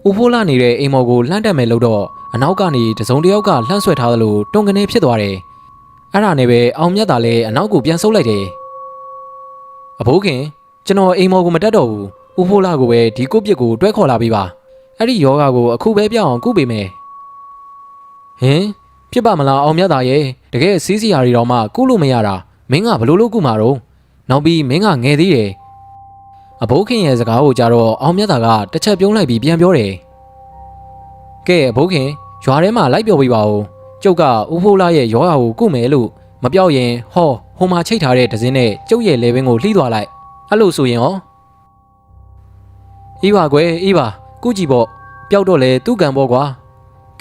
ဦးဖိုးလာနေတဲ့အိမ်မော်ကိုလှမ်းတက်မယ်လို့တော့အနောက်ကနေတစုံတစ်ယောက်ကလှမ်းဆွဲထားသလိုတွန်းကနေဖြစ်သွားတယ်အဲ့ဒါနဲ့ပဲအောင်မြတ်သာလည်းအနောက်ကိုပြန်ဆုပ်လိုက်တယ်အဖိုးခင်ကျွန်တော်အိမ်မော်ကိုမတက်တော့ဘူးဦးဖိုးလာကိုပဲဒီကုတ်ပြစ်ကိုတွဲခေါ်လာပေးပါအဲ့ဒီယောဂါကိုအခုပဲပြောင်းအောင်ကုပေးမယ်ဟင်ဖြစ်ပါမလားအောင်မြတ်သာရဲ့တကယ်စီးစီယာတွေတော့မှကုလို့မရတာမင်းကဘလို့လို့ကုမှာတော့နောက်ပြီးမင်းကငယ်သေးတယ်အဘိုးခင်ရဲ့စကားကိုကြားတော့အောင်မြတ်သာကတစ်ချက်ပြုံးလိုက်ပြီးပြန်ပြောတယ်ကဲအဘိုးခင်ရွာထဲမှာလိုက်ပြောပေးပါဦးကျုပ်ကဦးဖိုးလာရဲ့ယောဂါကိုကုမယ်လို့မပြောက်ရင်ဟိုမှာချိတ်ထားတဲ့ဒဇင်းနဲ့ကျုပ်ရဲ့လေဘင်းကိုလှီးသွားလိုက်အဲ့လိုဆိုရင်ရောအေးပါကွယ်အေးပါကုကြည့်ပေါ့ပျောက်တော့လေသူ့ကံပေါ့ကွာ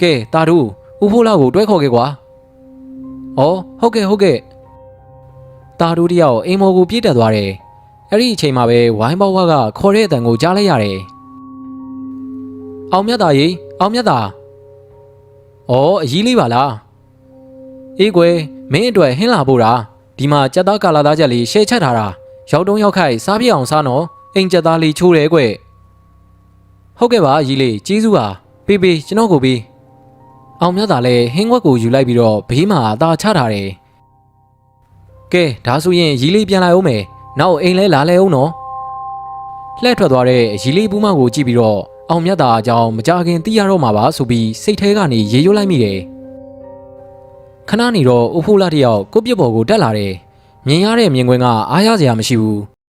ကဲတာတို့ဦးဖိုးလာကိုတွဲခေါ်ခဲ့ကွာဩဟုတ်ကဲ့တာတို့တယောက်အိမ်မော်ကိုပြေးတက်သွားတယ်အဲ့ဒီအချိန်မှာပဲဝိုင်းဘောဝါကခေါ်တဲ့အတန်ကိုကြားလိုက်ရတယ်အောင်မြတ်သာရေအောင်မြတ်သာဩအကြီးလေးပါလားအေးကွယ်မင်းအတွက်ဟင်းလာဖို့တာဒီမှာကြက်သားကာလာသားချက်လေးရှဲချက်ထားတာရောက်တုံးရောက်ခိုက်စားပြအောင်စားနော်အိမ်ကြက်သားလေးချိုးတယ်ကွဟုတ်ကဲ့ပါအကြီးလေးကျေးဇူးပါပေးကျွန်တော်ကိုပေးအောင်မြတ်သာလည်းဟင်းခွက်ကိုယူလိုက်ပြီးတော့ဘေးမှာအသာချထားတယ်ကဲဒါဆိုရင်ရီလေးပြန်လာအောင်မယ်နောက်အိမ်လဲလာလဲအောင်နော်လှည့်ထွက်သွားတဲ့အရီလေးဘူးမကိုကြည့်ပြီးတော့အောင်မြတ်သာအကြောင်းမကြခင်သိရတော့မှာပါဆိုပြီးစိတ်ထဲကနေရေရွတ်လိုက်မိတယ်ခဏနေတော့ဦးဖိုးလာတယောက်ကိုပြစ်ပေါ်ကိုတက်လာတယ်မြင်ရတဲ့မြင်ကွင်းကအားရစရာမရှိဘူး